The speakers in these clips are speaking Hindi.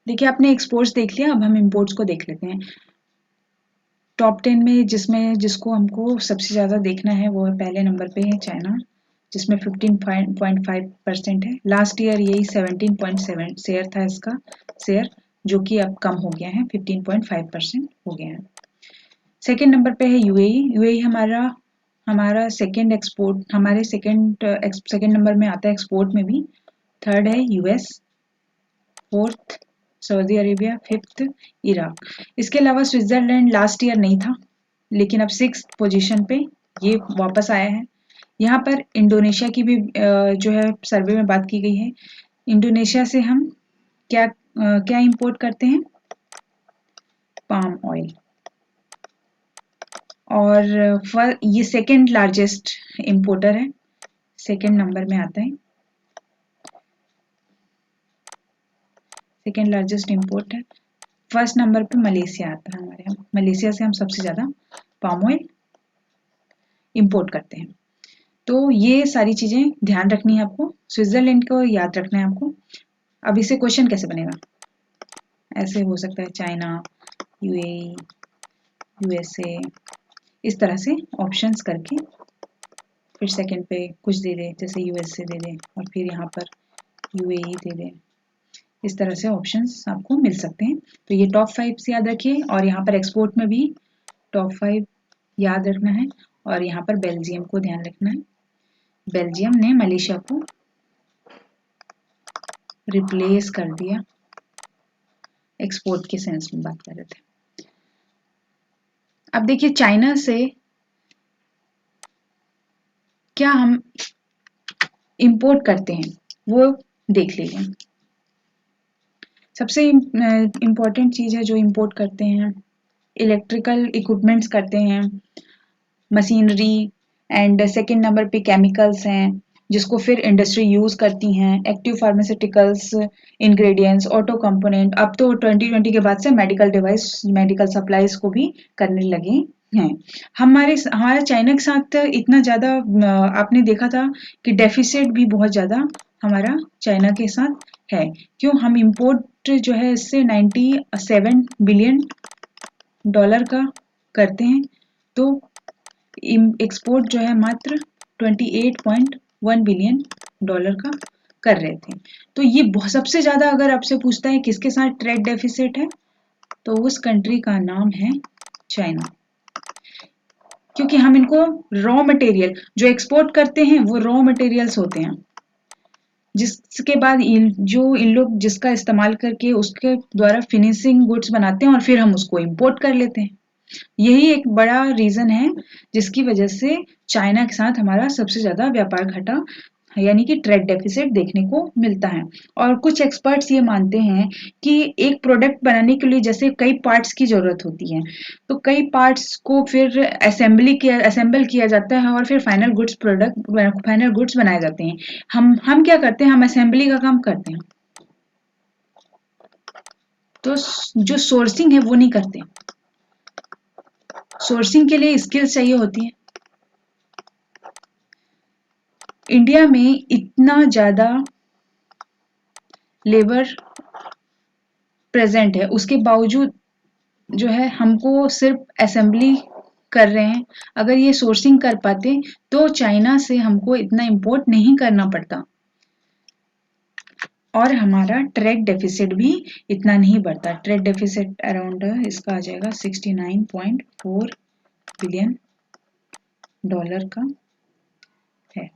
देखिए आपने एक्सपोर्ट्स देख लिया, अब हम इम्पोर्ट्स को देख लेते हैं। टॉप 10 में जिसको हमको सबसे ज़्यादा देखना है वो पहले नंबर पे है चाइना, जिसमें 15.5% है। लास्ट ईयर यही 17.7 शेयर था इसका शेयर, जो कि अब कम हो गया है, 15.5% हो गया है। सेकेंड नंबर पे है यूएई। यूएई हमारा सेकेंड एक्सपोर्ट, हमारे सेकेंड नंबर में आता है एक्सपोर्ट में भी। थर्ड है US, fourth Saudi Arabia, fifth Iraq. इसके अलावा स्विट्जरलैंड लास्ट ईयर नहीं था, लेकिन अब 6th पोजीशन पे ये वापस आया है। यहाँ पर इंडोनेशिया की भी जो है सर्वे में बात की गई है। इंडोनेशिया से हम क्या इंपोर्ट करते हैं? Palm oil. और ये सेकेंड लार्जेस्ट इंपोर्टर है, सेकेंड नंबर में आता है, सेकेंड लार्जेस्ट इंपोर्ट है। फर्स्ट नंबर पे मलेशिया आता है हमारे यहाँ। मलेशिया से हम सबसे ज़्यादा पाम ऑयल इंपोर्ट करते हैं। तो ये सारी चीज़ें ध्यान रखनी है आपको, स्विट्जरलैंड को याद रखना है आपको। अब इसे क्वेश्चन कैसे बनेगा? ऐसे हो सकता है चाइना, यूएई, यूएसए, इस तरह से ऑप्शंस करके फिर सेकंड पे कुछ दे दे, जैसे यूएसए दे दे और फिर यहाँ पर यूएई दे दे। इस तरह से ऑप्शंस आपको मिल सकते हैं। तो ये टॉप 5 याद रखिए, और यहाँ पर एक्सपोर्ट में भी टॉप 5 याद रखना है, और यहाँ पर बेल्जियम को ध्यान रखना है। बेल्जियम ने मलेशिया को रिप्लेस कर दिया, एक्सपोर्ट के सेंस में बात कर रहे थे। अब देखिए चाइना से क्या हम इंपोर्ट करते हैं वो देख लीजिए। सबसे इम्पोर्टेंट चीज़ है जो इंपोर्ट करते हैं, इलेक्ट्रिकल इक्विपमेंट्स करते हैं, मशीनरी, एंड सेकंड नंबर पे केमिकल्स हैं जिसको फिर इंडस्ट्री यूज़ करती हैं, active pharmaceuticals, ingredients, auto component. अब तो 2020 के बाद से मेडिकल डिवाइस, मेडिकल सप्लाईज को भी करने लगे हैं। हमारा चाइना के साथ इतना ज़्यादा आपने देखा था कि डेफिसिट भी बहुत ज़्यादा हमारा चाइना के साथ है। क्यों? हम इंपोर्ट जो है इससे 97 बिलियन डॉलर का करते हैं, तो एक्सपोर्ट जो है मात्र 28.1 बिलियन डॉलर का कर रहे थे। तो ये सबसे ज़्यादा अगर आपसे पूछता है किसके साथ ट्रेड डेफिसिट है, तो उस कंट्री का नाम है चाइना। क्योंकि हम इनको रॉ मटेरियल जो एक्सपोर्ट करते हैं वो रॉ मटेरियल्स होते हैं, जिसके बाद इन लोग जिसका इस्तेमाल करके उसके द्वारा फिनिशिंग गुड्स बनाते हैं और फिर हम उसको इंपोर्ट कर लेते हैं। यही एक बड़ा रीज़न है जिसकी वजह से चाइना के साथ हमारा सबसे ज़्यादा व्यापार घटा, यानी कि ट्रेड डेफिसिट देखने को मिलता है। और कुछ एक्सपर्ट्स ये मानते हैं कि एक प्रोडक्ट बनाने के लिए जैसे कई पार्ट्स की ज़रूरत होती है, तो कई पार्ट्स को फिर असेंबल किया जाता है और फिर फाइनल गुड्स बनाए जाते हैं। हम क्या करते हैं? हम असेंबली का काम करते हैं, तो जो सोर्सिंग है वो नहीं करते। सोर्सिंग के लिए स्किल्स चाहिए होती है। इंडिया में इतना ज़्यादा लेबर प्रेजेंट है, उसके बावजूद जो है हमको सिर्फ असेंबली कर रहे हैं। अगर ये सोर्सिंग कर पाते तो चाइना से हमको इतना इंपोर्ट नहीं करना पड़ता और हमारा ट्रेड डेफिसिट भी इतना नहीं बढ़ता। ट्रेड डेफिसिट अराउंड इसका आ जाएगा 69.4 बिलियन डॉलर का है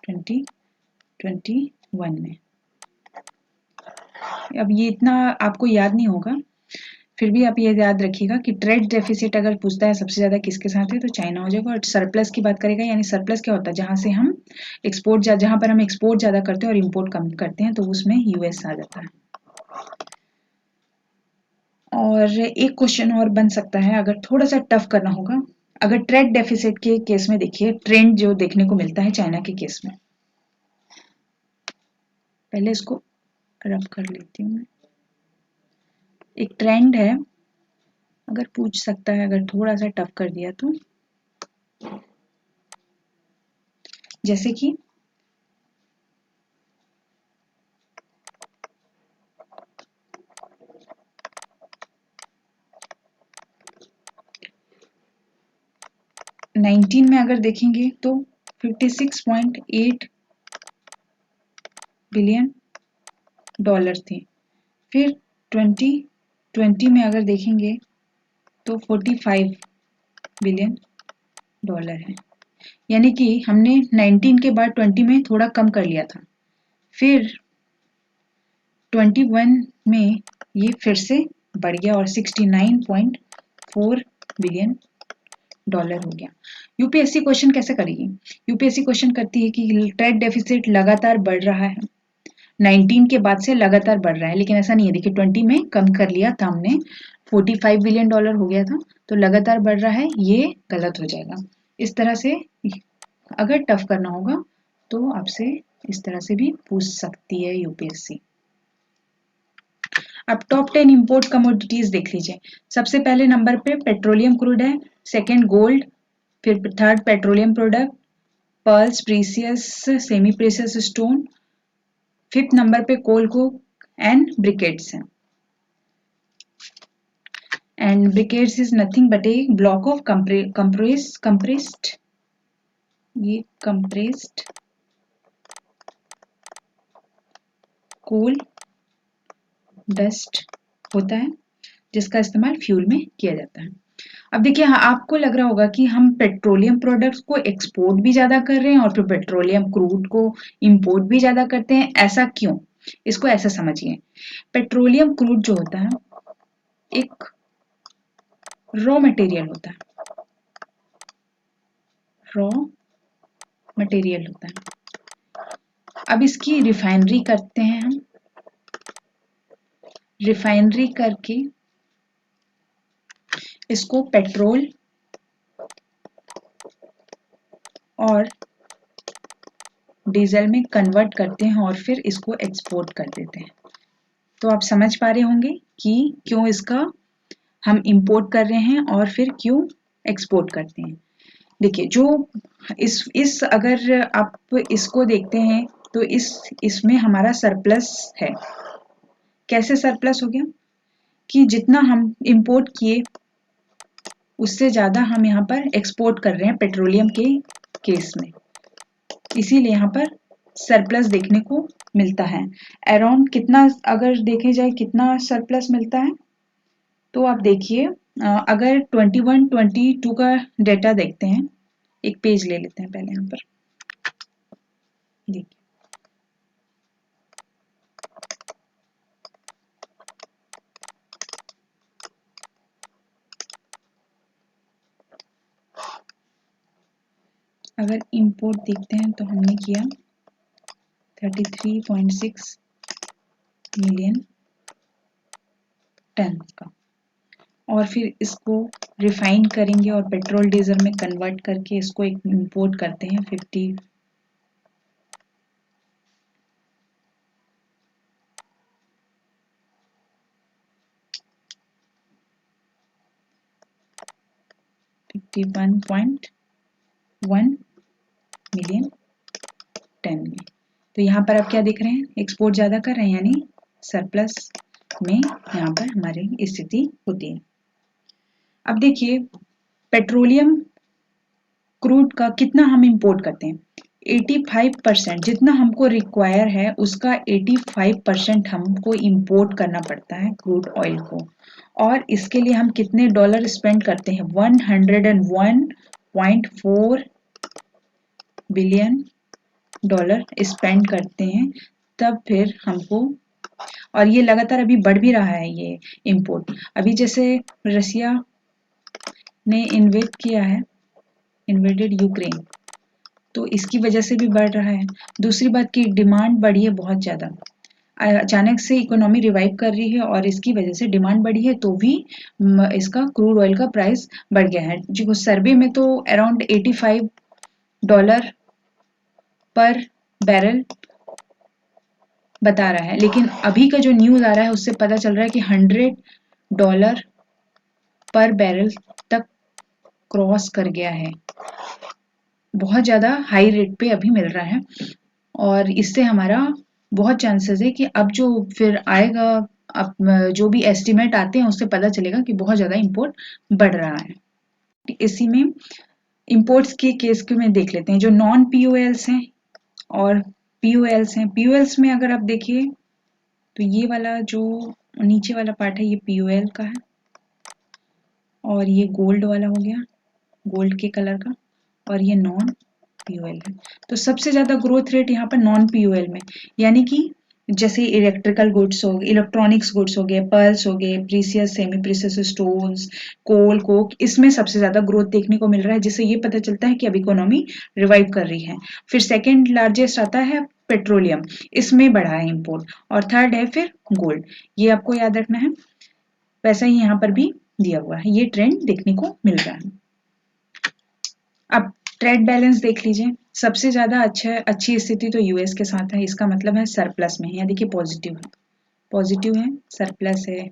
2021 में। अब ये इतना आपको याद नहीं होगा, फिर भी आप ये याद रखिएगा कि ट्रेड डेफिसिट अगर पूछता है सबसे ज़्यादा किसके साथ है तो चाइना हो जाएगा। और सरप्लस की बात करेगा, यानी सरप्लस क्या होता है? जहाँ से हम जहाँ पर हम एक्सपोर्ट ज़्यादा करते हैं और इम्पोर्ट कम करते हैं, तो उसमें यूएस आ जाता है। और एक क्वेश्चन और बन सकता है, अगर थोड़ा सा टफ करना होगा, अगर ट्रेड डेफिसिट के केस में देखिए ट्रेंड जो देखने को मिलता है चाइना के केस में, पहले इसको रब कर लेती हूँ मैं। एक ट्रेंड है, अगर पूछ सकता है, अगर थोड़ा सा टफ कर दिया तो, जैसे कि 19 में अगर देखेंगे तो 56.8 बिलियन डॉलर थे। फिर 2020 में अगर देखेंगे तो 45 बिलियन डॉलर है। यानी कि हमने 19 के बाद 20 में थोड़ा कम कर लिया था। फिर 21 में ये फिर से बढ़ गया और 69.4 बिलियन डॉलर हो गया। यूपीएससी क्वेश्चन कैसे करेगी? यूपीएससी क्वेश्चन करती है कि ट्रेड डेफिसिट लगातार बढ़ रहा है, 19 के बाद से लगातार बढ़ रहा है, लेकिन ऐसा नहीं है। देखिए 20 में कम कर लिया था हमने, 45 बिलियन डॉलर हो गया था, तो लगातार बढ़ रहा है, ये गलत हो जाएगा। इस तरह से अगर टफ करना होगा तो आपसे इस तरह से भी पूछ सकती है यूपीएससी। अब टॉप 10 इंपोर्ट कमोडिटीज देख लीजिए। सबसे पहले नंबर पे पेट्रोलियम क्रूड है, सेकंड गोल्ड, फिर third petroleum product, pearls, precious, semi precious stone, fifth number पे कोल कोक एंड ब्रिकेट्स हैं। And briquettes is nothing but a block of compressed coal dust होता है, जिसका इस्तेमाल फ्यूल में किया जाता है। अब देखिए, हाँ, आपको लग रहा होगा कि हम पेट्रोलियम प्रोडक्ट्स को एक्सपोर्ट भी ज्यादा कर रहे हैं और फिर पेट्रोलियम क्रूड को इंपोर्ट भी ज्यादा करते हैं, ऐसा क्यों? इसको ऐसा समझिए, पेट्रोलियम क्रूड जो होता है एक रॉ मटेरियल होता है, रॉ मटेरियल होता है। अब इसकी रिफाइनरी करते हैं हम, रिफाइनरी करके इसको पेट्रोल और डीजल में कन्वर्ट करते हैं और फिर इसको एक्सपोर्ट कर देते हैं। तो आप समझ पा रहे होंगे कि क्यों इसका हम इंपोर्ट कर रहे हैं और फिर क्यों एक्सपोर्ट करते हैं। देखिए, जो इस अगर आप इसको देखते हैं तो इसमें हमारा सरप्लस है। कैसे सरप्लस हो गया? कि जितना हम इंपोर्ट किए उससे ज़्यादा हम यहाँ पर एक्सपोर्ट कर रहे हैं पेट्रोलियम के केस में, इसीलिए यहाँ पर सरप्लस देखने को मिलता है। अराउंड कितना, अगर देखे जाए कितना सरप्लस मिलता है, तो आप देखिए, अगर 21-22 का डेटा देखते हैं, एक पेज ले लेते हैं पहले यहाँ पर, देखिए अगर इंपोर्ट देखते हैं तो हमने किया 33.6 मिलियन टन का, और फिर इसको रिफाइन करेंगे और पेट्रोल डीजल में कन्वर्ट करके इसको एक इंपोर्ट करते हैं 51.1 मिलियन टन में। तो यहाँ पर आप क्या देख रहे हैं? एक्सपोर्ट ज़्यादा कर रहे हैं, यानी सरप्लस में यहाँ पर हमारी स्थिति होती है। अब देखिए, पेट्रोलियम क्रूड का कितना हम इंपोर्ट करते हैं? 85%, जितना हमको रिक्वायर है उसका 85% हमको इंपोर्ट करना पड़ता है क्रूड ऑयल को। और इसके लिए हम कितने डॉलर स्पेंड करते हैं? 101.4 बिलियन डॉलर स्पेंड करते हैं, तब फिर हमको, और ये लगातार अभी बढ़ भी रहा है ये इंपोर्ट। अभी जैसे रसिया ने इन्वेडेड यूक्रेन, तो इसकी वजह से भी बढ़ रहा है। दूसरी बात की डिमांड बढ़ी है बहुत ज़्यादा, अचानक से इकोनॉमी रिवाइव कर रही है और इसकी वजह से डिमांड बढ़ी है, तो भी इसका क्रूड ऑयल का प्राइस बढ़ गया है। जो सर्वे में तो अराउंड $85 पर बैरल बता रहा है, लेकिन अभी का जो न्यूज़ आ रहा है उससे पता चल रहा है कि $100 पर बैरल तक क्रॉस कर गया है। बहुत ज़्यादा हाई रेट पे अभी मिल रहा है, और इससे हमारा बहुत चांसेस है कि अब जो फिर आएगा, अब जो भी एस्टिमेट आते हैं उससे पता चलेगा कि बहुत ज़्यादा इंपोर्ट बढ़ रहा है। इसी में इंपोर्ट्स के केस के में देख लेते हैं जो नॉन पीओएल्स हैं और पीओएल्स हैं। पीओएल्स में अगर आप देखिए तो ये वाला जो नीचे वाला पार्ट है ये पीओएल का है और ये गोल्ड वाला हो गया, गोल्ड के कलर का, और ये नॉन पीओएल है। तो सबसे ज्यादा ग्रोथ रेट यहाँ पर नॉन पीओएल में, यानी कि जैसे इलेक्ट्रिकल गुड्स हो गए, इलेक्ट्रॉनिक्स गुड्स हो गए, पर्ल्स हो गए, प्रीसियस सेमी प्रीसियस स्टोन्स, कोल कोक, इसमें सबसे ज्यादा ग्रोथ देखने को मिल रहा है, जिससे ये पता चलता है कि अब इकोनॉमी रिवाइव कर रही है। फिर सेकेंड लार्जेस्ट आता है पेट्रोलियम, इसमें बढ़ा है इम्पोर्ट, और थर्ड है फिर गोल्ड। ये आपको याद रखना है। वैसा ही यहाँ पर भी दिया हुआ है, ये ट्रेंड देखने को मिल रहा है। अब ट्रेड बैलेंस देख लीजिए, सबसे ज्यादा अच्छी स्थिति तो यूएस के साथ है, इसका मतलब है सरप्लस में है, या देखिए पॉजिटिव है, सरप्लस है।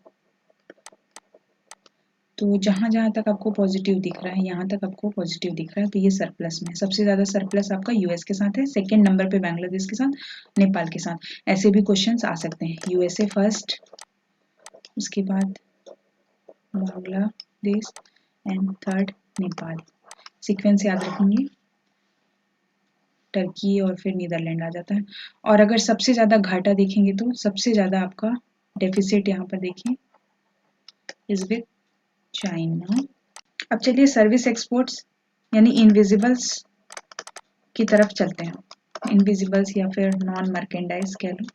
तो जहां जहां तक आपको पॉजिटिव दिख रहा है, यहाँ तक आपको पॉजिटिव दिख रहा है, तो ये सरप्लस में, सबसे ज्यादा सरप्लस आपका यूएस के साथ है, सेकेंड नंबर पे बांग्लादेश के साथ, नेपाल के साथ। ऐसे भी क्वेश्चंस आ सकते हैं, यूएसए फर्स्ट, उसके बाद Bangladesh and third Nepal, sequence याद रखेंगे, टर्की और फिर नीदरलैंड आ जाता है। और अगर सबसे ज्यादा घाटा देखेंगे तो सबसे ज्यादा आपका डेफिसिट यहाँ पर देखिए इज विद चाइना। अब चलिए सर्विस एक्सपोर्ट्स यानी इनविजिबल्स की तरफ चलते हैं, इनविजिबल्स या फिर नॉन मर्केंडाइज कह लो।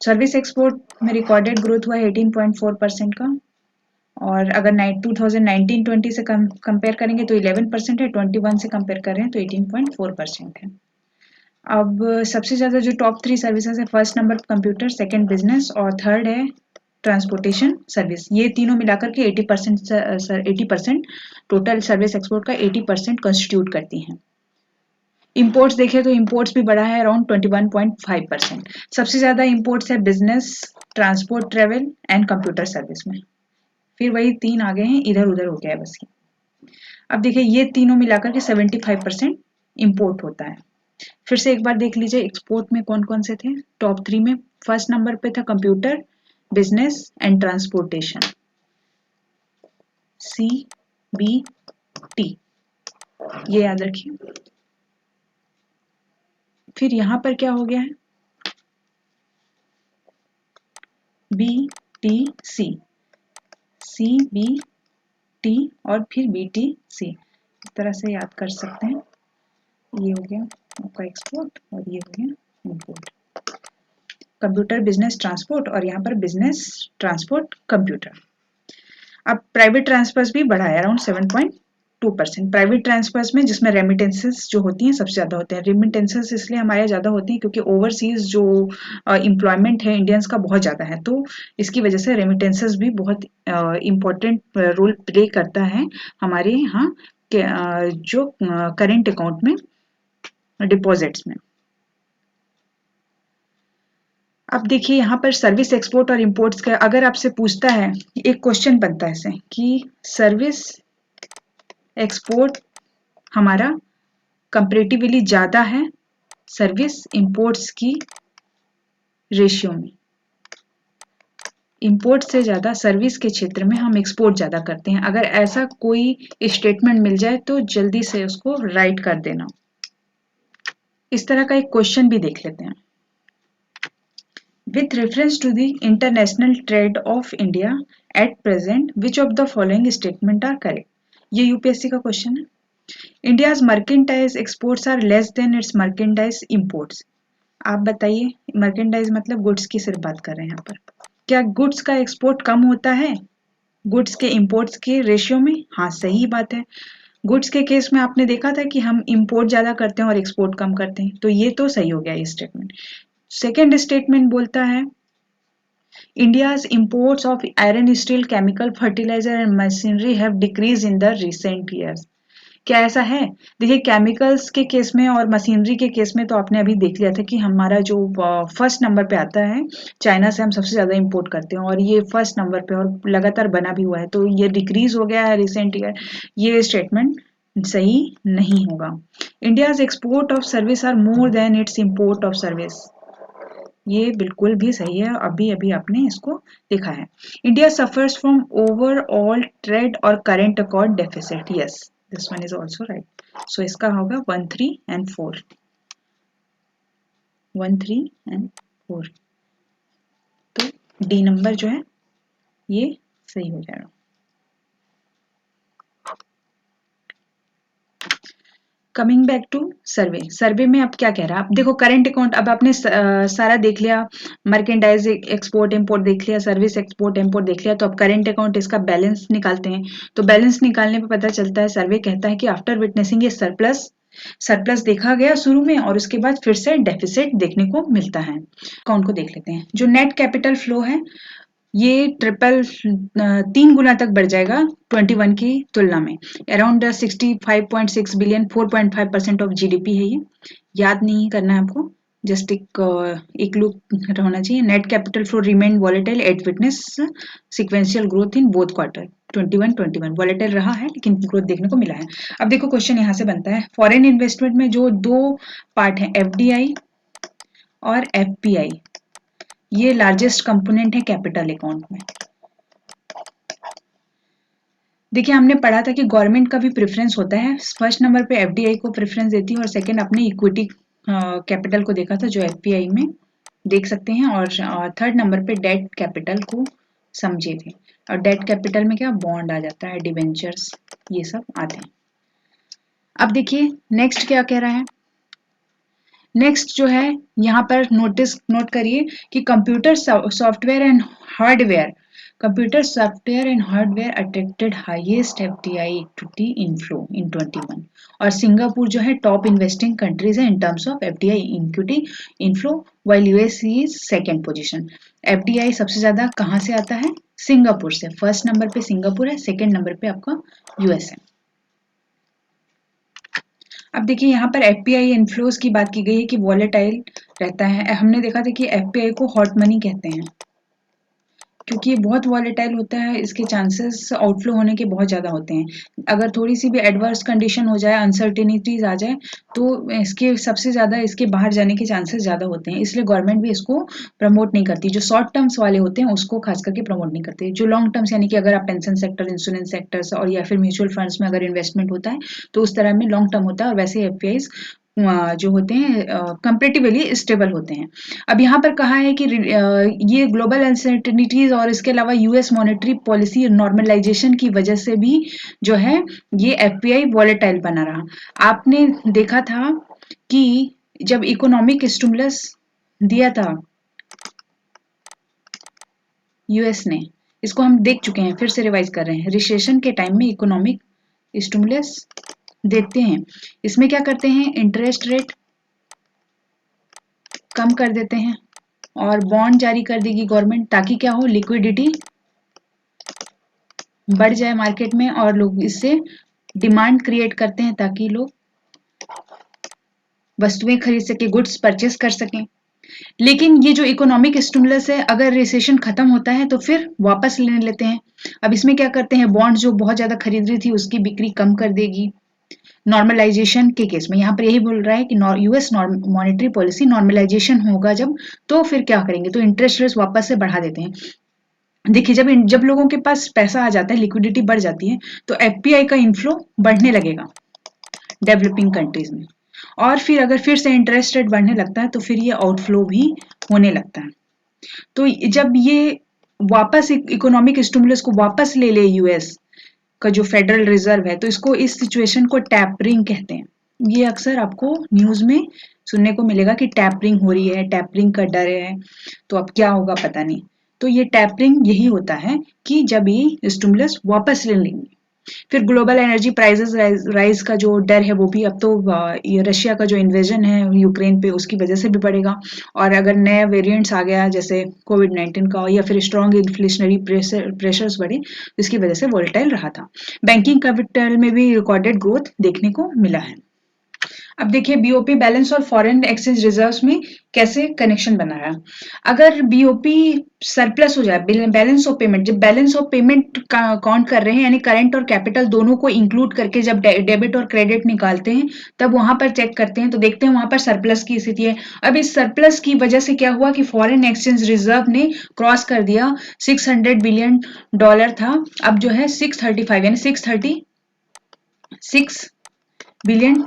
सर्विस एक्सपोर्ट में रिकॉर्डेड ग्रोथ हुआ 18.4% का, और अगर 2019-20 से कंपेयर करेंगे तो 11% है, 21 से कंपेयर कर रहे हैं तो 18.4% है। अब सबसे ज़्यादा जो टॉप 3 सर्विसेज है, first number computer, second business और थर्ड है ट्रांसपोर्टेशन सर्विस। ये तीनों मिलाकर के 80% टोटल सर्विस एक्सपोर्ट का 80% कंस्टिट्यूट करती हैं। इंपोर्ट्स देखें तो इंपोर्ट्स भी बढ़ा है अराउंड 21.5%। सबसे ज़्यादा इंपोर्ट्स है business, transport, travel and computer service में। फिर वही 3 आ गए हैं, इधर उधर हो गया है बस। अब देखिए ये तीनों मिलाकर के 75% इंपोर्ट होता है। फिर से एक बार देख लीजिए एक्सपोर्ट में कौन कौन से थे। टॉप 3 में फर्स्ट नंबर पे था computer, business and transportation, CBT, ये याद रखिए। फिर यहां पर क्या हो गया है, BTC, CBT और फिर BTC, इस तरह से याद कर सकते हैं। ये हो गया आपका एक्सपोर्ट और ये हो गया इंपोर्ट, कंप्यूटर, बिजनेस, ट्रांसपोर्ट, और यहाँ पर बिजनेस, ट्रांसपोर्ट, कंप्यूटर। अब प्राइवेट ट्रांसफर्स भी बढ़ा है अराउंड 7.2%। प्राइवेट ट्रांसफर्स में जिसमें रेमिटेंसेस जो होती हैं सबसे ज़्यादा होते हैं। रेमिटेंसेस इसलिए हमारे ज़्यादा होती हैं क्योंकि ओवरसीज जो एम्प्लॉयमेंट है इंडियंस का बहुत ज़्यादा है, तो इसकी वजह से रेमिटेंसेस भी बहुत इम्पोर्टेंट रोल प्ले करता है हमारे यहाँ के जो करेंट अकाउंट में, डिपॉजिट्स में। अब देखिए यहाँ पर सर्विस एक्सपोर्ट और इंपोर्ट्स का अगर आपसे पूछता है, एक क्वेश्चन बनता है ऐसे कि सर्विस एक्सपोर्ट हमारा कंपैरेटिवली ज़्यादा है सर्विस इंपोर्ट्स की रेशियो में, इंपोर्ट से ज़्यादा सर्विस के क्षेत्र में हम एक्सपोर्ट ज़्यादा करते हैं। अगर ऐसा कोई स्टेटमेंट मिल जाए तो जल्दी से उसको राइट कर देना। इस तरह का एक क्वेश्चन भी देख लेते हैं। With reference to the international trade of India at present, which of the following statement are correct? ये यूपीएससी का क्वेश्चन है। India's merchandise exports are less than its merchandise imports. आप बताइए, merchandise मतलब गुड्स की सिर्फ बात कर रहे हैं यहाँ पर। क्या गुड्स का एक्सपोर्ट कम होता है गुड्स के इंपोर्ट्स के रेशियो में? हाँ, सही बात है। गुड्स के केस में आपने देखा था कि हम इंपोर्ट ज़्यादा करते हैं और एक्सपोर्ट कम करते हैं, तो ये तो सही हो गया ये स्टेटमेंट। सेकेंड स्टेटमेंट बोलता है India's imports of iron, steel, chemical, fertilizer and machinery have decreased in the recent years. क्या ऐसा है? देखिए केमिकल्स के केस में और मशीनरी के केस में तो आपने अभी देख लिया था कि हमारा जो फर्स्ट नंबर पे आता है, चाइना से हम सबसे ज़्यादा इंपोर्ट करते हैं और ये फर्स्ट नंबर पे और लगातार बना भी हुआ है, तो ये डिक्रीज हो गया है रिसेंट ईयर। ये स्टेटमेंट सही नहीं होगा। India's export of service are more than its import of service, ये बिल्कुल भी सही है, अभी अभी आपने इसको देखा है। India suffers from overall trade और current account deficit, yes this one is also right. So इसका होगा 1 3 and 4, 1 3 and 4। तो डी नंबर जो है ये सही हो जाएगा। कमिंग बैक टू सर्वे, सर्वे में अब क्या कह रहा है, अब देखो करंट अकाउंट, अब आपने सारा देख लिया, मर्केंडाइज एक्सपोर्ट इंपोर्ट देख लिया, सर्विस एक्सपोर्ट इंपोर्ट देख लिया, तो अब करंट अकाउंट इसका बैलेंस निकालते हैं। तो बैलेंस निकालने पे पता चलता है, सर्वे कहता है कि आफ्टर विटनेसिंग ये सरप्लस देखा गया शुरू में और उसके बाद फिर से डेफिसिट देखने को मिलता है। अकाउंट को देख लेते हैं। जो नेट कैपिटल फ्लो है ये 3 गुना तक बढ़ जाएगा 21 की तुलना में। अराउंड 65.6 बिलियन, 4.5% ऑफ जीडीपी है ये। याद नहीं करना है आपको, जस्ट एक लुक होना चाहिए। Net capital flow remain volatile at witness sequential growth in both quarter 21 volatile रहा है लेकिन ग्रोथ देखने को मिला है। अब देखो क्वेश्चन यहाँ से बनता है, फॉरेन इन्वेस्टमेंट में जो दो पार्ट है एफडीआई और एफपीआई, ये लार्जेस्ट कंपोनेंट है कैपिटल अकाउंट में। देखिए हमने पढ़ा था कि गवर्नमेंट का भी प्रेफरेंस होता है, फर्स्ट नंबर पे एफडीआई को प्रेफरेंस देती है और सेकंड अपने इक्विटी कैपिटल को देखा था जो एफपीआई में देख सकते हैं, और थर्ड नंबर पे डेट कैपिटल को समझे थे। और डेट कैपिटल में क्या बॉन्ड आ जाता है, डिवेंचर्स, ये सब आते हैं। अब देखिए नेक्स्ट क्या कह रहा है, नेक्स्ट जो है यहाँ पर नोट करिए कि computer software and hardware attracted highest FDI equity inflow in 21, और सिंगापुर जो है टॉप इन्वेस्टिंग कंट्रीज है in terms of FDI equity inflow, while US is second position. FDI सबसे ज्यादा कहाँ से आता है, सिंगापुर से। फर्स्ट नंबर पे सिंगापुर है, सेकंड नंबर पे आपका यूएस है। अब देखिए यहाँ पर एफपीआई इनफ्लोज की बात की गई है कि वॉलेटाइल रहता है। हमने देखा था कि एफपीआई को हॉट मनी कहते हैं क्योंकि ये बहुत वॉलेटाइल होता है, इसके चांसेस आउटफ्लो होने के बहुत ज़्यादा होते हैं। अगर थोड़ी सी भी एडवर्स कंडीशन हो जाए, अनसर्टेनिटीज आ जाए, तो इसके सबसे ज़्यादा इसके बाहर जाने के चांसेस ज़्यादा होते हैं, इसलिए गवर्नमेंट भी इसको प्रमोट नहीं करती। जो शॉर्ट टर्म्स वाले होते हैं उसको खास करके प्रमोट नहीं करते। जो लॉन्ग टर्म्स यानी कि अगर आप पेंशन सेक्टर, इंश्योरेंस सेक्टर्स और या फिर म्यूचुअल फंड्स में अगर इन्वेस्टमेंट होता है तो उस तरह में लॉन्ग टर्म होता है, और वैसे एफपीआईज जो होते हैं कंपेरेटिवली स्टेबल होते हैं। अब यहाँ पर कहा है कि ये ग्लोबल अनसर्टेनिटीज और इसके अलावा यूएस मॉनेटरी पॉलिसी नॉर्मलाइजेशन की वजह से भी जो है ये एफपीआई वॉलेटाइल बना रहा। आपने देखा था कि जब इकोनॉमिक स्टिमुलस दिया था यूएस ने, इसको हम देख चुके हैं, फिर से रिवाइज कर रहे हैं। रिसेशन के टाइम में इकोनॉमिक स्टिमुलस देते हैं, इसमें क्या करते हैं, इंटरेस्ट रेट कम कर देते हैं और बॉन्ड जारी कर देगी गवर्नमेंट, ताकि क्या हो, लिक्विडिटी बढ़ जाए मार्केट में और लोग इससे डिमांड क्रिएट करते हैं ताकि लोग वस्तुएं खरीद सके, गुड्स परचेस कर सकें। लेकिन ये जो इकोनॉमिक स्टिमुलस है, अगर रिसेशन खत्म होता है तो फिर वापस लेने लेते हैं। अब इसमें क्या करते हैं, बॉन्ड जो बहुत ज्यादा खरीद रही थी उसकी बिक्री कम कर देगी। नॉर्मलाइजेशन के केस में यहाँ पर यही बोल रहा है कि यूएस मॉनेटरी पॉलिसी नॉर्मलाइजेशन होगा जब, तो फिर क्या करेंगे, तो इंटरेस्ट रेट वापस से बढ़ा देते हैं। देखिए जब लोगों के पास पैसा आ जाता है, लिक्विडिटी बढ़ जाती है, तो एफपीआई का इनफ्लो बढ़ने लगेगा डेवलपिंग कंट्रीज में, और फिर अगर फिर से इंटरेस्ट रेट बढ़ने लगता है तो फिर ये आउटफ्लो भी होने लगता है। तो जब ये वापस इकोनॉमिक स्टिमुलस को वापस ले ले यूएस का जो फेडरल रिजर्व है, तो इसको, इस सिचुएशन को टैपरिंग कहते हैं। ये अक्सर आपको न्यूज में सुनने को मिलेगा कि टैपरिंग हो रही है, टैपरिंग का डर है, तो अब क्या होगा पता नहीं। तो ये टैपरिंग यही होता है कि जब ये स्टिमुलस वापस ले लेंगे। फिर ग्लोबल एनर्जी प्राइसेस राइज का जो डर है वो भी अब तो ये रशिया का जो इन्वेजन है यूक्रेन पे, उसकी वजह से भी बढ़ेगा। और अगर नया वेरिएंट्स आ गया जैसे कोविड-19 का, या फिर स्ट्रॉन्ग इन्फ्लेशनरी प्रेशर्स बढ़े, इसकी वजह से वोलेटाइल रहा था। बैंकिंग कैपिटल में भी रिकॉर्डेड ग्रोथ देखने को मिला है। अब देखिए बीओपी बैलेंस और फॉरेन एक्सचेंज रिजर्व्स में कैसे कनेक्शन बना रहा है। अगर बीओपी सरप्लस हो जाए, बैलेंस ऑफ पेमेंट, जब बैलेंस ऑफ पेमेंट काउंट कर रहे हैं यानी करंट और कैपिटल दोनों को इंक्लूड करके जब डेबिट और क्रेडिट निकालते हैं, तब वहां पर चेक करते हैं तो देखते हैं वहां पर सरप्लस की स्थिति है। अब इस सरप्लस की वजह से क्या हुआ कि फॉरेन एक्सचेंज रिजर्व ने क्रॉस कर दिया, $600 बिलियन था, अब जो है 635 यानी $6 billion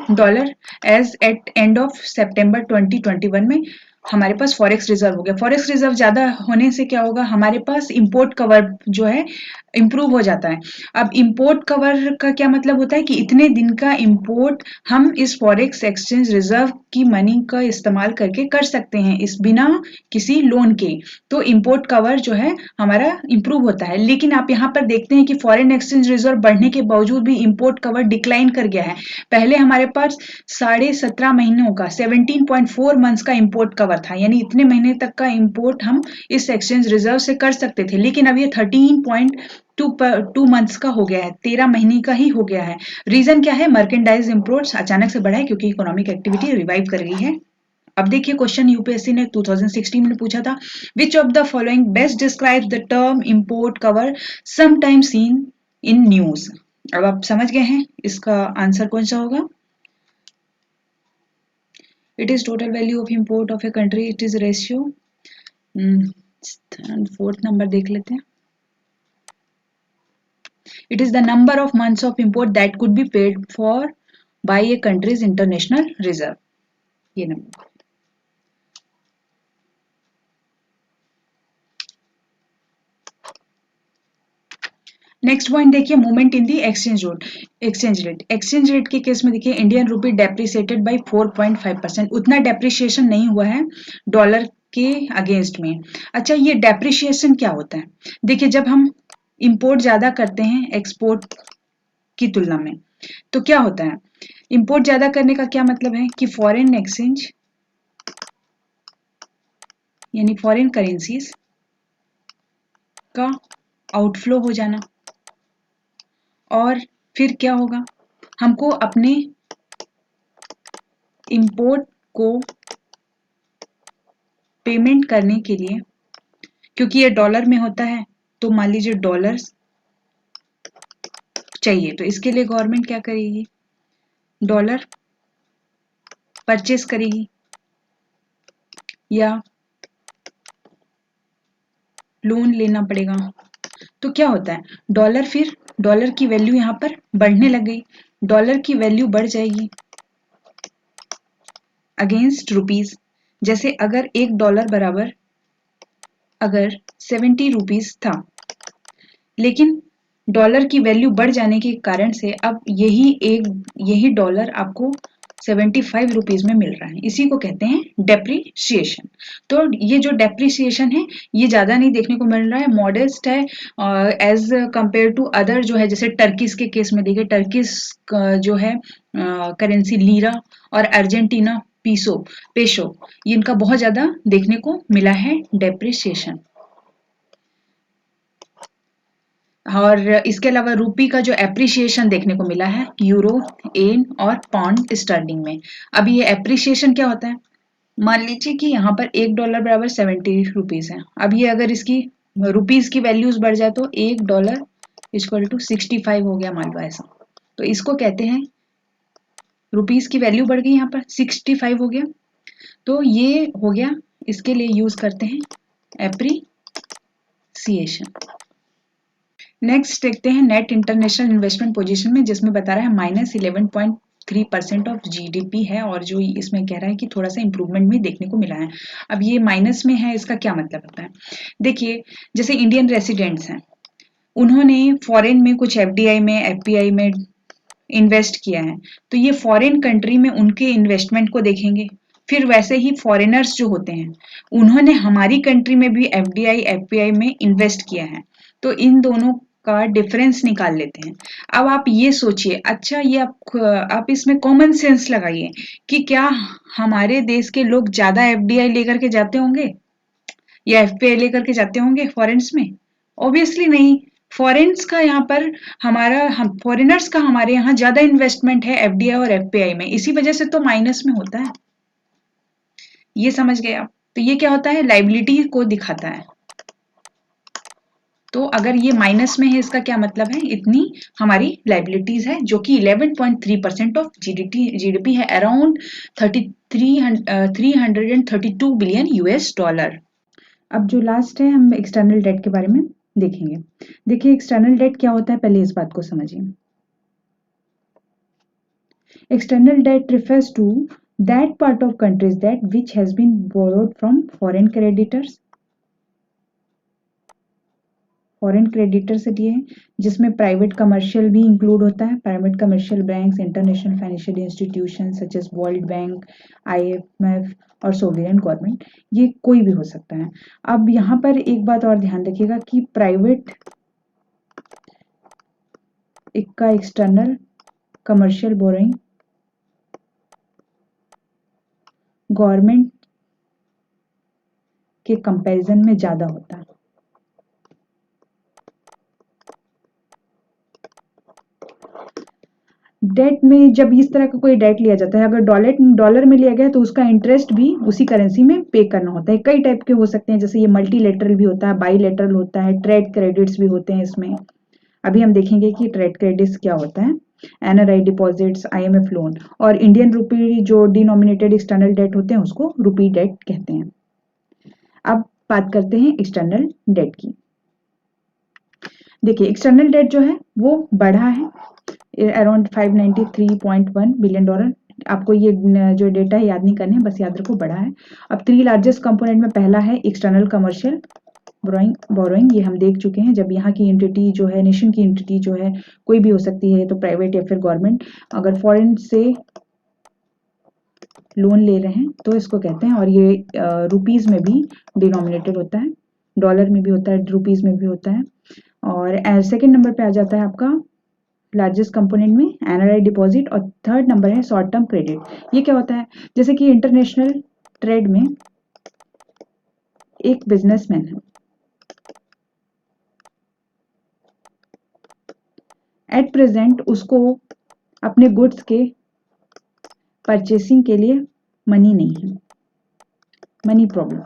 as at end of सितंबर 2021 में हमारे पास फॉरेक्स रिजर्व हो गया। फॉरेक्स रिजर्व ज्यादा होने से क्या होगा, हमारे पास इंपोर्ट कवर जो है इंप्रूव हो जाता है। अब इंपोर्ट कवर का क्या मतलब होता है कि इतने दिन का इंपोर्ट हम इस फॉरेक्स एक्सचेंज रिजर्व की मनी का इस्तेमाल करके कर सकते हैं, इस बिना किसी लोन के। तो इंपोर्ट कवर जो है हमारा इंप्रूव होता है। लेकिन आप यहाँ पर देखते हैं कि फॉरेन एक्सचेंज रिजर्व बढ़ने के बावजूद भी इंपोर्ट कवर डिक्लाइन कर गया है। पहले हमारे पास 17.5 महीनों का 17.4 मंथ्स का इंपोर्ट कवर था, यानी इतने महीने तक का इंपोर्ट हम इस एक्सचेंज रिजर्व से कर सकते थे। लेकिन अब ये 13.2 मंथ्स का हो गया है, 13 महीने का ही हो गया है। रीजन क्या है, मर्केंडाइज इंपोर्ट्स अचानक से बढ़ा है क्योंकि इकोनॉमिक एक्टिविटी रिवाइव कर रही है। अब देखिए क्वेश्चन यूपीएससी ने 2016 में पूछा था, which of the following best describes the term import cover sometime seen in news. अब आप समझ गए हैं इसका आंसर कौन सा होगा। It is total value of import of a country, it is ratio. Fourth number देख लेते हैं। It is the number of months of import that could be paid for by a country's international reserve, ये नंबर। नेक्स्ट पॉइंट देखिए, movement in the exchange rate. Exchange rate के केस में देखिए, इंडियन रूपी डेप्रिसिएटेड बाय 4.5%, उतना डेप्रिसिएशन नहीं हुआ है डॉलर के अगेंस्ट में। अच्छा, ये डेप्रिसिएशन क्या होता है, देखिए जब हम इंपोर्ट ज्यादा करते हैं एक्सपोर्ट की तुलना में, तो क्या होता है, इंपोर्ट ज्यादा करने का क्या मतलब है कि फॉरेन एक्सचेंज यानी फॉरेन करेंसीज का आउटफ्लो हो जाना, और फिर क्या होगा, हमको अपने इंपोर्ट को पेमेंट करने के लिए, क्योंकि ये डॉलर में होता है, तो मान लीजिए डॉलर्स चाहिए, तो इसके लिए गवर्नमेंट क्या करेगी, डॉलर परचेस करेगी या लोन लेना पड़ेगा। तो क्या होता है, डॉलर की वैल्यू यहाँ पर बढ़ने लग गई, डॉलर की वैल्यू बढ़ जाएगी अगेंस्ट रुपीज। जैसे अगर $1 बराबर अगर 70 रुपीज था, लेकिन डॉलर की वैल्यू बढ़ जाने के कारण से अब यही डॉलर आपको 75 रुपीज में मिल रहा है, इसी को कहते हैं डेप्रिसिएशन। तो ये जो डेप्रिसिएशन है ये ज्यादा नहीं देखने को मिल रहा है, मॉडेस्ट है एज कंपेयर टू अदर जो है, जैसे टर्किस के केस में देखिए, टर्किस जो है करेंसी लीरा और अर्जेंटीना पेशो इनका बहुत ज्यादा देखने को मिला है डेप्रिसिएशन। और इसके अलावा रूपी का जो एप्रिसिएशन देखने को मिला है यूरो, येन और पाउंड स्टर्लिंग में। अब ये एप्रिसिएशन क्या होता है, मान लीजिए कि यहाँ पर $1 बराबर 70 रुपीज है। अब ये अगर इसकी रुपीज की वैल्यूज बढ़ जाए तो $1 इक्वल टू 65 हो गया, मान लो ऐसा। तो इसको कहते हैं, रुपीज की वैल्यू बढ़ गई, यहाँ पर 65 हो गया, तो ये हो गया, इसके लिए यूज करते हैं एप्रिसिएशन। नेक्स्ट देखते हैं नेट इंटरनेशनल इन्वेस्टमेंट पोजीशन में, जिसमें बता रहा है -11.3% ऑफ जीडीपी है, और जो इसमें कह रहा है कि थोड़ा सा इंप्रूवमेंट भी देखने को मिला है। अब ये माइनस में है, इसका क्या मतलब होता है, देखिए जैसे इंडियन रेसिडेंट्स हैं, उन्होंने फॉरेन में कुछ एफडीआई में एफपीआई में इन्वेस्ट किया है, तो ये फॉरेन कंट्री में उनके इन्वेस्टमेंट को देखेंगे। फिर वैसे ही फॉरेनर्स जो होते हैं, उन्होंने हमारी कंट्री में भी एफडीआई एफपीआई में इन्वेस्ट किया है, तो इन दोनों का डिफरेंस निकाल लेते हैं। अब आप ये सोचिए, अच्छा ये आप इसमें कॉमन सेंस लगाइए कि क्या हमारे देश के लोग ज्यादा एफडीआई लेकर के जाते होंगे या एफपीआई लेकर के जाते होंगे फॉरेन्स में? ऑब्वियसली नहीं। फॉरेन्स का यहाँ पर हम फॉरेनर्स का हमारे यहाँ ज्यादा इन्वेस्टमेंट है एफडीआई और एफपीआई में, इसी वजह से तो माइनस में होता है। ये समझ गए आप? तो ये क्या होता है, लाइबिलिटी को दिखाता है। तो अगर ये माइनस में है, इसका क्या मतलब है, इतनी हमारी लाइबिलिटीज है, जो कि 11.3% ऑफ जीडीपी है, अराउंड 332 बिलियन $। अब जो लास्ट है, हम एक्सटर्नल डेट के बारे में देखेंगे। देखिए एक्सटर्नल डेट क्या होता है, पहले इस बात को समझिए। External debt refers to that part of country's debt which has been borrowed from foreign creditors. Foreign creditor से लिए है जिसमें प्राइवेट कमर्शियल भी इंक्लूड होता है, private commercial banks, international financial institution such as World Bank, IMF और सोवरेन गवर्नमेंट, ये कोई भी हो सकता है। अब यहाँ पर एक बात और ध्यान रखिएगा कि प्राइवेट का एक्सटर्नल कमर्शियल बोरोइंग गवर्नमेंट के कंपैरिजन में ज्यादा होता है। डेट में जब इस तरह का कोई डेट लिया जाता है, अगर डॉलर में लिया गया तो उसका इंटरेस्ट भी उसी करेंसी में पे करना होता है। कई टाइप के हो सकते हैं, जैसे ये मल्टीलेटरल भी होता है, बाईलेटरल होता है, ट्रेड क्रेडिट्स भी होते हैं इसमें। अभी हम देखेंगे कि ट्रेड क्रेडिट्स क्या होता है, NRI डिपॉजिट्स, IMF लोन, और इंडियन रुपी जो डिनोमिनेटेड एक्सटर्नल डेट होते हैं उसको रुपी डेट कहते हैं। अब बात करते हैं एक्सटर्नल डेट की। देखिए एक्सटर्नल डेट जो है वो बढ़ा है अराउंड $593.1 बिलियन। आपको ये जो डेटा है याद नहीं करने, बस याद रखो बढ़ा है। अब 3 लार्जेस्ट कंपोनेंट में पहला है एक्सटर्नल कमर्शियल बोरोइंग, ये हम देख चुके हैं। जब यहाँ की एंटिटी जो है, नेशन की एंटिटी जो है कोई भी हो सकती है, तो प्राइवेट या फिर गवर्नमेंट, अगर फॉरेन से लोन ले रहे हैं तो इसको कहते हैं, और ये रुपीज में भी डिनोमिनेटेड होता है, डॉलर में भी होता है, रुपीज में भी होता है। और सेकेंड नंबर पे आ जाता है आपका लार्जेस्ट कंपोनेंट में NRI डिपॉजिट, और थर्ड नंबर है शॉर्ट टर्म क्रेडिट। ये क्या होता है, जैसे कि इंटरनेशनल ट्रेड में एक बिजनेसमैन है, एट प्रेजेंट उसको अपने गुड्स के परचेसिंग के लिए मनी नहीं है, मनी प्रॉब्लम,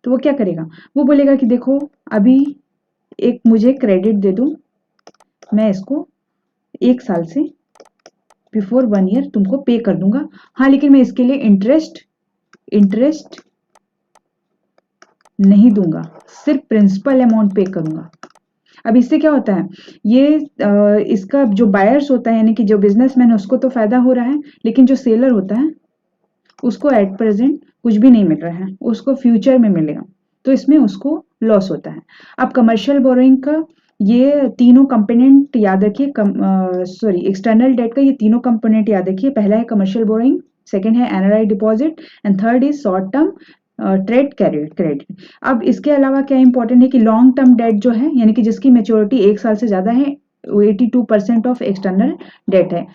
तो वो क्या करेगा, वो बोलेगा कि देखो अभी एक मुझे क्रेडिट दे दो, मैं इसको 1 साल से बिफोर 1 ईयर तुमको पे कर दूंगा, हाँ लेकिन मैं इसके लिए इंटरेस्ट नहीं दूंगा, सिर्फ प्रिंसिपल अमाउंट पे करूंगा। अब इससे क्या होता है, ये इसका जो बायर्स होता है यानी कि जो बिजनेसमैन है उसको तो फायदा हो रहा है, लेकिन जो सेलर होता है उसको एट प्रेजेंट कुछ भी नहीं मिल रहा है, उसको फ्यूचर में मिलेगा, तो इसमें उसको लॉस होता है। अब कमर्शियल बोरोइंग का ये तीनों कंपोनेंट याद रखिए, सॉरी एक्सटर्नल डेट का ये तीनों कंपोनेंट याद रखिए। पहला है कमर्शियल बोरोइंग, सेकंड है NRI deposit, and third is short term trade credit. अब इसके अलावा क्या इंपॉर्टेंट है कि लॉन्ग टर्म डेट जो है यानी कि जिसकी मेच्योरिटी 1 साल से ज्यादा है, 82% ऑफ एक्सटर्नल डेट है।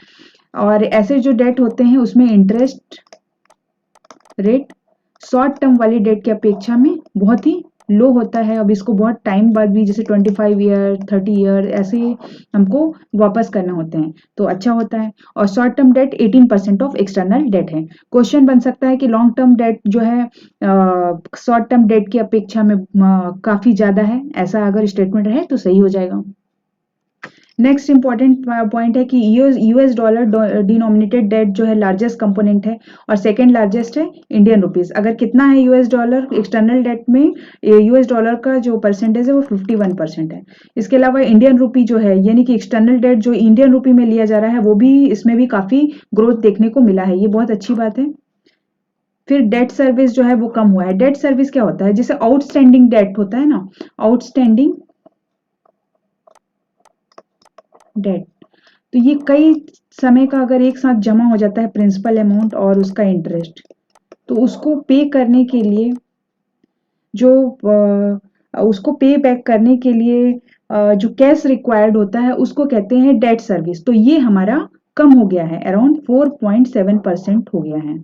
और ऐसे जो डेट होते हैं उसमें इंटरेस्ट रेट शॉर्ट टर्म वाली डेट की अपेक्षा में बहुत ही लो होता है। अब इसको बहुत टाइम बाद भी, जैसे 25 ईयर 30 ईयर ऐसे हमको वापस करना होते हैं, तो अच्छा होता है। और short term debt 18% of external debt है। क्वेश्चन बन सकता है कि लॉन्ग टर्म डेट जो है शॉर्ट टर्म डेट की अपेक्षा में काफी ज्यादा है, ऐसा अगर स्टेटमेंट रहे तो सही हो जाएगा। नेक्स्ट इंपॉर्टेंट पॉइंट है कि यूएस डॉलर डिनोमिनेटेड डेट जो है लार्जेस्ट कंपोनेंट है, और सेकंड लार्जेस्ट है इंडियन रुपीस। अगर कितना है यूएस डॉलर एक्सटर्नल डेट में, यूएस डॉलर का जो परसेंटेज है वो 51% है। इसके अलावा इंडियन रुपी जो है यानी कि एक्सटर्नल डेट जो इंडियन रुपी में लिया जा रहा है वो भी, इसमें भी काफी ग्रोथ देखने को मिला है, ये बहुत अच्छी बात है। फिर डेट सर्विस जो है वो कम हुआ है। डेट सर्विस क्या होता है, जैसे आउटस्टैंडिंग डेट होता है ना, आउटस्टैंडिंग डेट, तो ये कई समय का अगर एक साथ जमा हो जाता है प्रिंसिपल अमाउंट और उसका इंटरेस्ट, तो उसको पे करने के लिए जो उसको पे बैक करने के लिए जो कैश रिक्वायर्ड होता है उसको कहते हैं डेट सर्विस। तो ये हमारा कम हो गया है, अराउंड 4.7% हो गया है।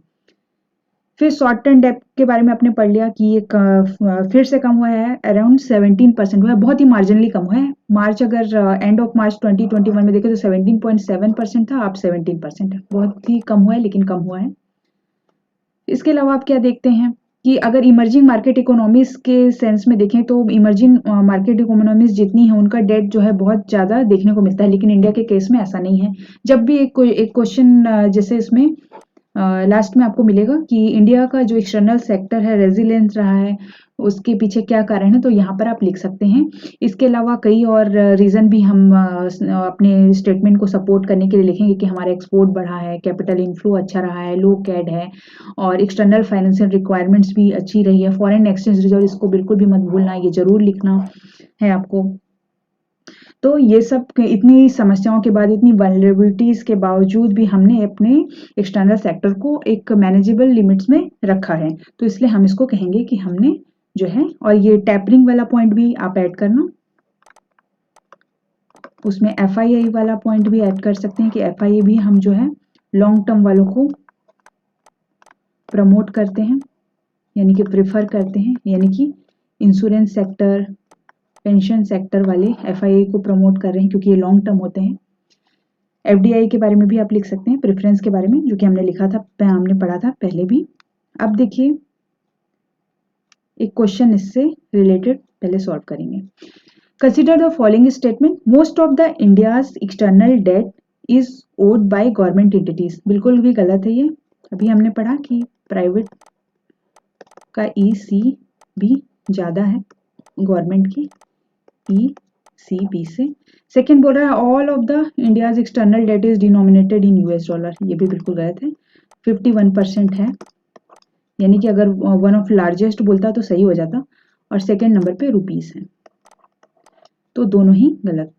फिर शॉर्ट टर्म डेट के बारे में आपने पढ़ लिया कि ये फिर से कम हुआ है, अराउंड 17% हुआ है, बहुत ही मार्जिनली कम हुआ है। मार्च अगर एंड ऑफ मार्च 2021 में देखें तो 17.7% था, अब 17% है, बहुत ही कम हुआ है लेकिन कम हुआ है। इसके अलावा आप क्या देखते हैं कि अगर इमर्जिंग मार्केट इकोनॉमीज के सेंस में देखें तो इमर्जिंग मार्केट इकोनॉमीज जितनी है उनका डेट जो है बहुत ज्यादा देखने को मिलता है, लेकिन इंडिया के केस में ऐसा नहीं है। जब भी एक क्वेश्चन जैसे इसमें लास्ट में आपको मिलेगा कि इंडिया का जो एक्सटर्नल सेक्टर है रेजिलियंस रहा है, उसके पीछे क्या कारण है, तो यहाँ पर आप लिख सकते हैं। इसके अलावा कई और रीज़न भी हम अपने स्टेटमेंट को सपोर्ट करने के लिए लिखेंगे कि हमारा एक्सपोर्ट बढ़ा है, कैपिटल इनफ्लो अच्छा रहा है, लो कैड है और एक्सटर्नल फाइनेंशियल रिक्वायरमेंट्स भी अच्छी रही है, फॉरेन एक्सचेंज रिजर्व इसको बिल्कुल भी मत भूलना, ये ज़रूर लिखना है आपको। तो ये सब इतनी समस्याओं के बाद, इतनी वल्नरेबिलिटीज़ के बावजूद भी हमने अपने एक्सटर्नल सेक्टर को एक मैनेजेबल लिमिट्स में रखा है, तो इसलिए हम इसको कहेंगे कि हमने जो है, और ये टैपरिंग वाला पॉइंट भी आप ऐड करना, उसमें एफआईआई वाला पॉइंट भी ऐड कर सकते हैं कि एफआईआई भी हम जो है लॉन्ग टर्म वालों को प्रमोट करते हैं, यानी कि प्रेफर करते हैं, यानी कि इंश्योरेंस सेक्टर, पेंशन सेक्टर वाले एफआईआई को प्रमोट कर रहे हैं क्योंकि ये लॉन्ग टर्म होते हैं। एफडीआई के बारे में भी आप लिख सकते हैं, प्रेफरेंस के बारे में, जो कि हमने लिखा था, हमने पढ़ा था पहले भी। अब देखिए एक क्वेश्चन इससे रिलेटेड पहले सॉल्व करेंगे। Consider the following statement, most of the India's external debt is owed by government entities. बिल्कुल भी गलत है ये, अभी हमने पढ़ा कि प्राइवेट का ECB ज़्यादा है गवर्नमेंट की ECB से। सेकेंड बोल रहा है all of the India's external debt is denominated in US dollar, ये भी बिल्कुल गलत है, 51% है, यानी कि अगर वन ऑफ लार्जेस्ट बोलता तो सही हो जाता, और सेकेंड नंबर पे रुपीस है, तो दोनों ही गलत।